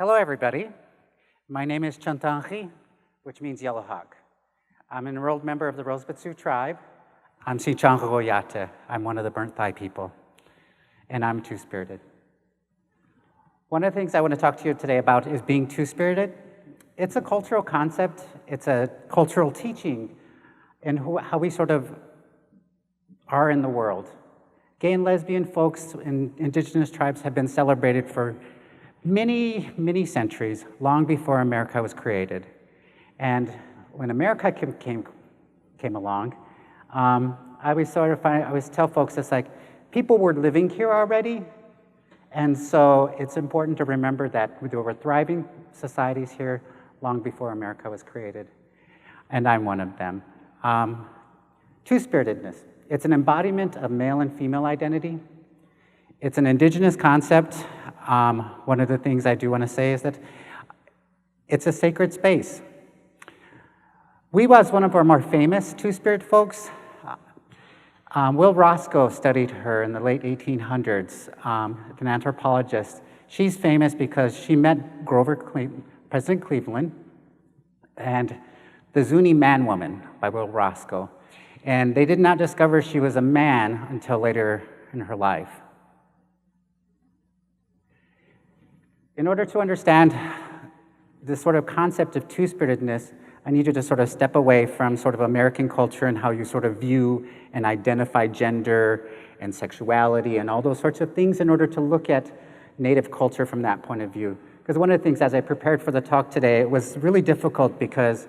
Hello, everybody. My name is Cetanzi, which means yellow hawk. I'm an enrolled member of the Rosebud SiouxTribe. I'm Siouxtribe. I'm one of the burnt thigh people, and I'm two-spirited. One of the things I want to talk to you today about is being two-spirited. It's a cultural concept. It's a cultural teaching in how we sort of are in the world. Gay and lesbian folks in indigenous tribes have been celebrated for many, many centuries, long before America was created. And when America came along, I always tell folks, it's like, people were living here already, and so it's important to remember that there were thriving societies here long before America was created, and I'm one of them. Two-spiritedness. It's an embodiment of male and female identity. It's an indigenous concept. One of the things I do want to say is that it's a sacred space. We was one of our more famous two-spirit folks. Will Roscoe studied her in the late 1800s, an anthropologist. She's famous because she met President Cleveland, and the Zuni Man-Woman by Will Roscoe. And they did not discover she was a man until later in her life. In order to understand this sort of concept of two-spiritedness, I need you to sort of step away from sort of American culture and how you sort of view and identify gender and sexuality and all those sorts of things in order to look at Native culture from that point of view. Because one of the things, as I prepared for the talk today, it was really difficult because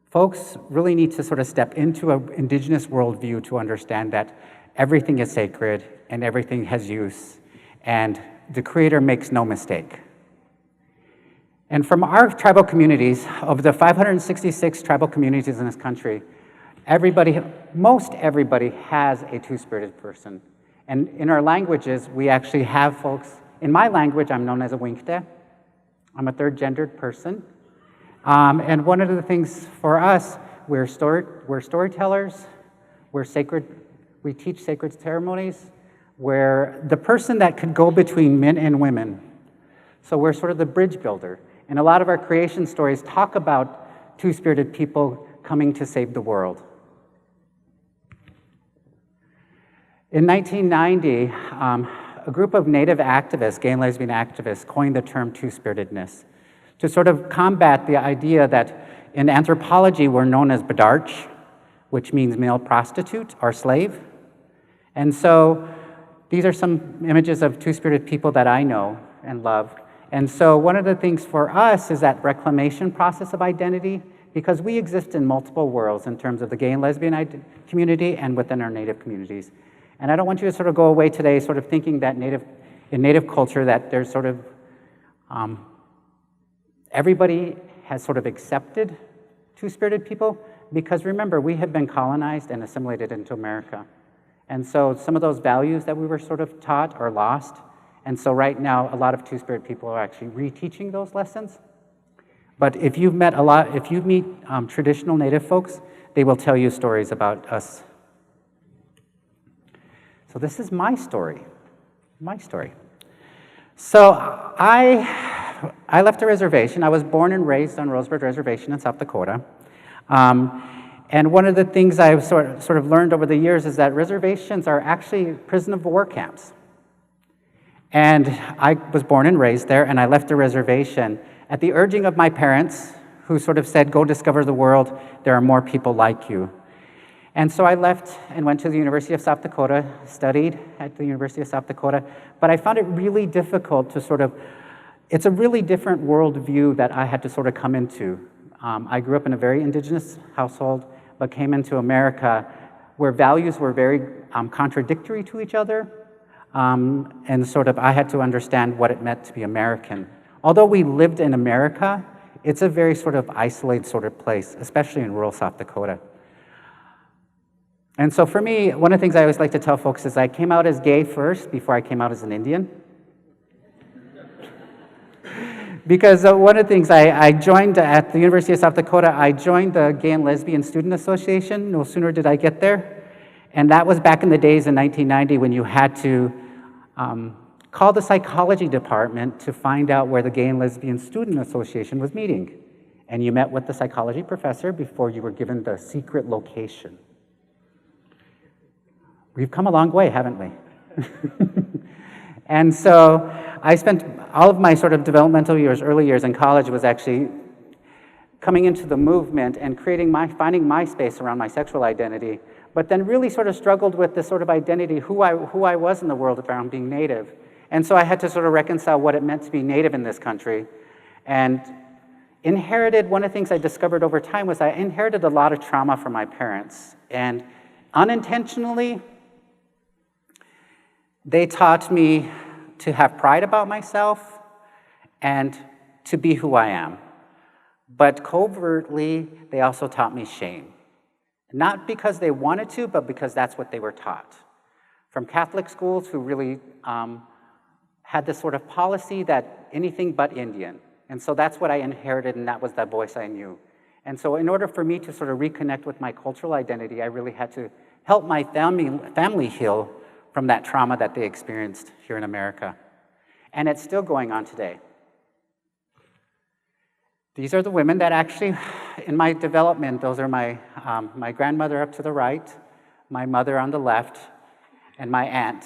folks really need to sort of step into an indigenous worldview to understand that everything is sacred and everything has use, and the Creator makes no mistake. And from our tribal communities, of the 566 tribal communities in this country, most everybody has a two-spirited person. And in our languages, we actually have folks, in my language, I'm known as a winkte. I'm a third-gendered person. And one of the things for us, we're storytellers, we teach sacred ceremonies, we're the person that could go between men and women. So we're sort of the bridge builder. And a lot of our creation stories talk about two-spirited people coming to save the world. In 1990, a group of Native activists, gay and lesbian activists, coined the term two-spiritedness to sort of combat the idea that in anthropology we're known as badarch, which means male prostitute or slave. And so these are some images of two-spirited people that I know and love. And so one of the things for us is that reclamation process of identity, because we exist in multiple worlds in terms of the gay and lesbian community and within our Native communities. And I don't want you to sort of go away today sort of thinking that in Native culture that there's sort of, everybody has sort of accepted two-spirited people, because remember, we have been colonized and assimilated into America. And so some of those values that we were sort of taught are lost. And so right now, a lot of two-spirit people are actually reteaching those lessons. But if you meet traditional Native folks, they will tell you stories about us. So this is my story. So I left a reservation. I was born and raised on Rosebud Reservation in South Dakota. And one of the things I've sort of learned over the years is that reservations are actually prison of war camps. And I was born and raised there, and I left the reservation at the urging of my parents, who sort of said, go discover the world, there are more people like you. And so I left and went to the University of South Dakota, studied at the University of South Dakota, but I found it really difficult to it's a really different worldview that I had to sort of come into. I grew up in a very indigenous household, but came into America where values were very contradictory to each other. And sort of I had to understand what it meant to be American. Although we lived in America, it's a very sort of isolated sort of place, especially in rural South Dakota. And so for me, one of the things I always like to tell folks is I came out as gay first before I came out as an Indian. Because one of the things I joined at the University of South Dakota, I joined the Gay and Lesbian Student Association. No sooner did I get there. And that was back in the days in 1990 when you had to called the psychology department to find out where the Gay and Lesbian Student Association was meeting. And you met with the psychology professor before you were given the secret location. We've come a long way, haven't we? And so I spent all of my sort of developmental years, early years in college was actually coming into the movement and finding my space around my sexual identity, but then really sort of struggled with this sort of identity, who I was in the world around being Native. And so I had to sort of reconcile what it meant to be Native in this country. And one of the things I discovered over time was I inherited a lot of trauma from my parents. And unintentionally, they taught me to have pride about myself and to be who I am. But covertly, they also taught me shame. Not because they wanted to, but because that's what they were taught. From Catholic schools who really had this sort of policy that anything but Indian. And so that's what I inherited, and that was that voice I knew. And so in order for me to sort of reconnect with my cultural identity, I really had to help my family heal from that trauma that they experienced here in America. And it's still going on today. These are the women that actually, in my development, those are my grandmother up to the right, my mother on the left, and my aunt.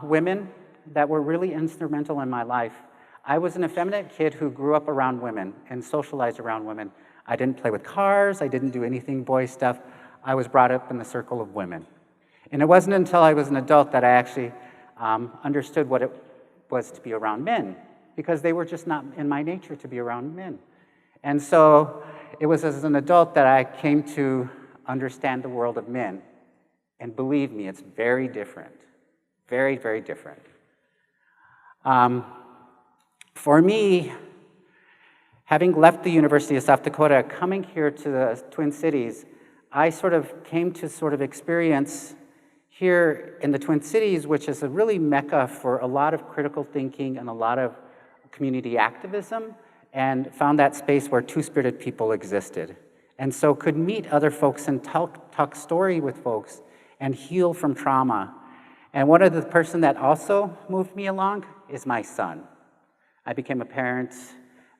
Women that were really instrumental in my life. I was an effeminate kid who grew up around women and socialized around women. I didn't play with cars, I didn't do anything boy stuff. I was brought up in the circle of women. And it wasn't until I was an adult that I actually understood what it was to be around men, because they were just not in my nature to be around men. And so it was as an adult that I came to understand the world of men. And believe me, it's very different. Very, very different. For me, having left the University of South Dakota, coming here to the Twin Cities, I sort of came to sort of experience here in the Twin Cities, which is a really mecca for a lot of critical thinking and a lot of community activism, and found that space where two-spirited people existed. And so could meet other folks and talk story with folks and heal from trauma. And one of the person that also moved me along is my son. I became a parent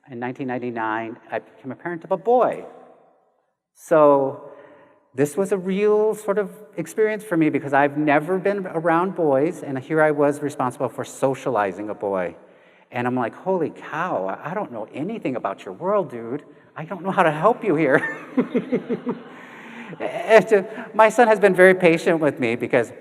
in 1999. I became a parent of a boy. So this was a real sort of experience for me because I've never been around boys, and here I was responsible for socializing a boy. And I'm like, holy cow, I don't know anything about your world, dude. I don't know how to help you here. My son has been very patient with me because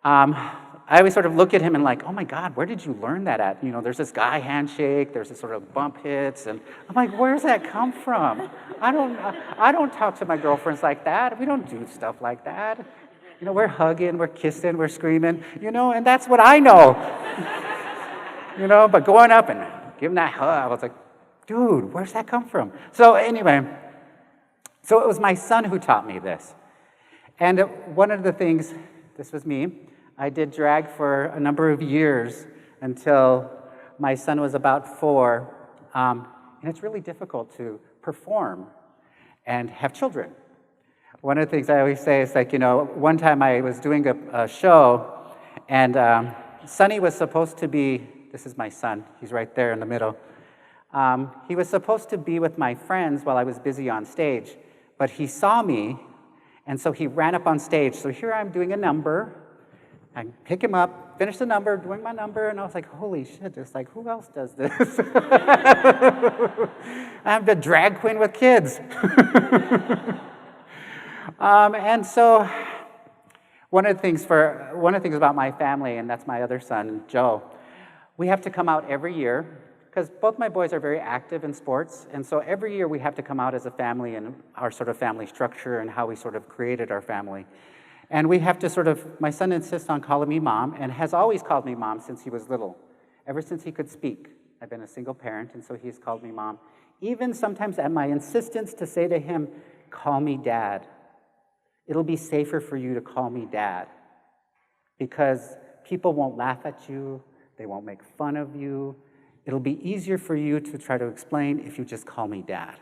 I always sort of look at him and like, oh my God, where did you learn that at? You know, there's this guy handshake, there's this sort of bump hits, and I'm like, where's that come from? I don't talk to my girlfriends like that. We don't do stuff like that. You know, we're hugging, we're kissing, we're screaming, you know, and that's what I know. You know, but going up and giving that hug, I was like, dude, where's that come from? So anyway, so it was my son who taught me this. And one of the things, this was me, I did drag for a number of years until my son was about 4. And it's really difficult to perform and have children. One of the things I always say is like, you know, one time I was doing a show and Sonny was supposed to be, this is my son, he's right there in the middle. He was supposed to be with my friends while I was busy on stage, but he saw me, and so he ran up on stage. So here I'm doing a number. I pick him up, finish the number, doing my number, and I was like, holy shit, it's like, who else does this? I'm the drag queen with kids. And so one of the things about my family, and that's my other son, Joe, we have to come out every year, because both my boys are very active in sports, and so every year we have to come out as a family and our sort of family structure and how we sort of created our family. And we have to sort of, my son insists on calling me mom, and has always called me mom since he was little, ever since he could speak. I've been a single parent, and so he's called me mom. Even sometimes at my insistence to say to him, call me dad. It'll be safer for you to call me dad, because people won't laugh at you, they won't make fun of you. It'll be easier for you to try to explain if you just call me dad.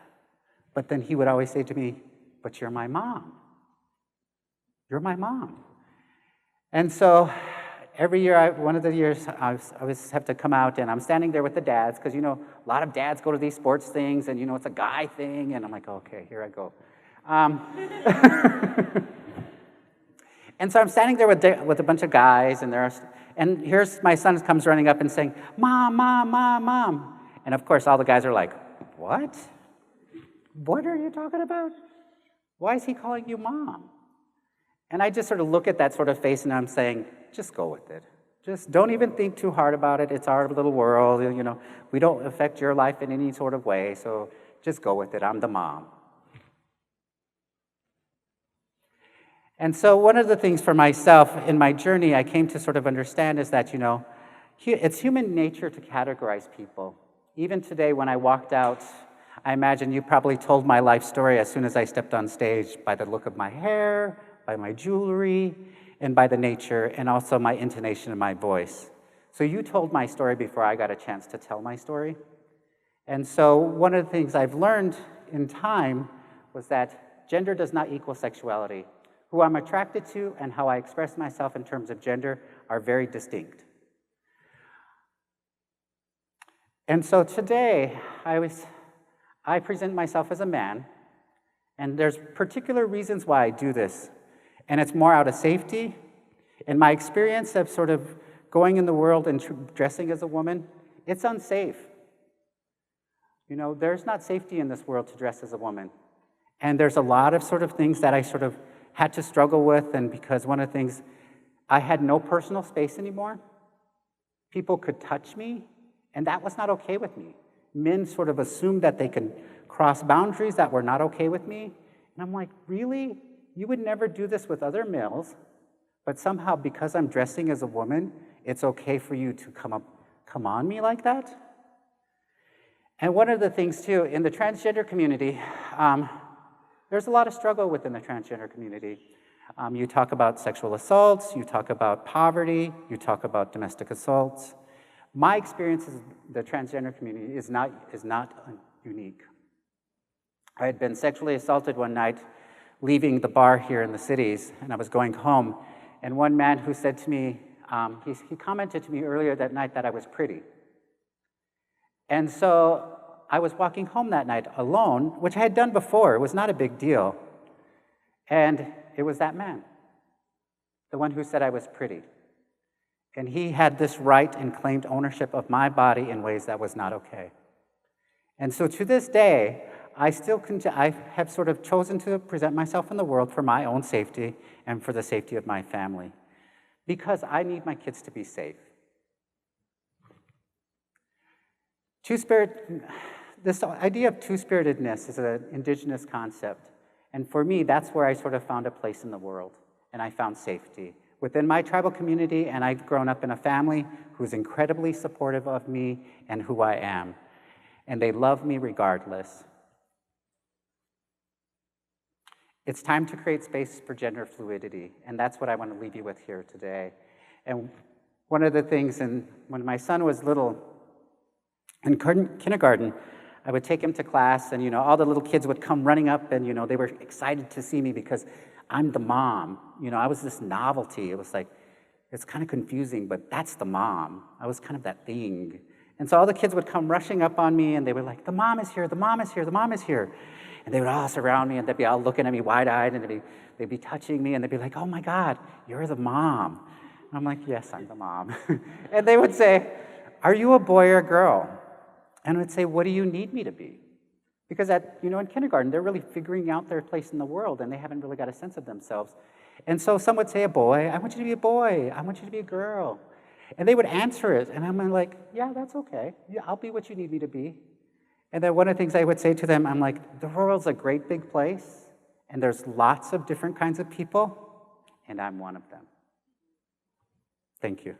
But then he would always say to me, but you're my mom. You're my mom. And so every year, one of the years, I always have to come out, and I'm standing there with the dads, because, a lot of dads go to these sports things, and, it's a guy thing, and I'm like, okay, here I go. And so I'm standing there with a bunch of guys, and here's my son comes running up and saying, Mom, Mom, Mom, Mom. And of course, all the guys are like, what? What are you talking about? Why is he calling you Mom? And I just sort of look at that sort of face, and I'm saying, just go with it. Just don't even think too hard about it. It's our little world. We don't affect your life in any sort of way, so just go with it. I'm the mom. And so one of the things for myself in my journey I came to sort of understand is that, it's human nature to categorize people. Even today when I walked out, I imagine you probably told my life story as soon as I stepped on stage by the look of my hair, by my jewelry, and by the nature, and also my intonation of my voice. So you told my story before I got a chance to tell my story. And so one of the things I've learned in time was that gender does not equal sexuality. Who I'm attracted to and how I express myself in terms of gender are very distinct. And so today, I present myself as a man, and there's particular reasons why I do this. And it's more out of safety. In my experience of sort of going in the world and dressing as a woman, it's unsafe. There's not safety in this world to dress as a woman. And there's a lot of sort of things that I sort of had to struggle with, and because one of the things, I had no personal space anymore. People could touch me, and that was not okay with me. Men sort of assumed that they could cross boundaries that were not okay with me. And I'm like, really? You would never do this with other males, but somehow because I'm dressing as a woman, it's okay for you to come on me like that? And one of the things too, in the transgender community, there's a lot of struggle within the transgender community. You talk about sexual assaults, you talk about poverty, you talk about domestic assaults. My experience in the transgender community is not unique. I had been sexually assaulted one night leaving the bar here in the cities, and I was going home, and one man who said to me, he commented to me earlier that night that I was pretty. And so I was walking home that night alone, which I had done before. It was not a big deal. And it was that man, the one who said I was pretty. And he had this right and claimed ownership of my body in ways that was not okay. And so to this day, I have sort of chosen to present myself in the world for my own safety and for the safety of my family, because I need my kids to be safe. This idea of two-spiritedness is an indigenous concept. And for me, that's where I sort of found a place in the world, and I found safety within my tribal community, and I've grown up in a family who's incredibly supportive of me and who I am. And they love me regardless. It's time to create space for gender fluidity, and that's what I want to leave you with here today. And one of the things, when my son was little, in kindergarten, I would take him to class, and all the little kids would come running up, and they were excited to see me because I'm the mom. I was this novelty. It was like, it's kind of confusing, but that's the mom. I was kind of that thing. And so all the kids would come rushing up on me, and they were like, the mom is here, the mom is here, the mom is here. And they would all surround me, and they'd be all looking at me wide-eyed, and they'd be touching me, and they'd be like, oh my God, you're the mom. And I'm like, yes, I'm the mom. And they would say, are you a boy or a girl? And I would say, what do you need me to be? Because in kindergarten, they're really figuring out their place in the world, and they haven't really got a sense of themselves. And so some would say a boy, I want you to be a boy, I want you to be a girl. And they would answer it, and I'm like, yeah, that's okay. Yeah, I'll be what you need me to be. And then one of the things I would say to them, I'm like, the world's a great big place, and there's lots of different kinds of people, and I'm one of them. Thank you.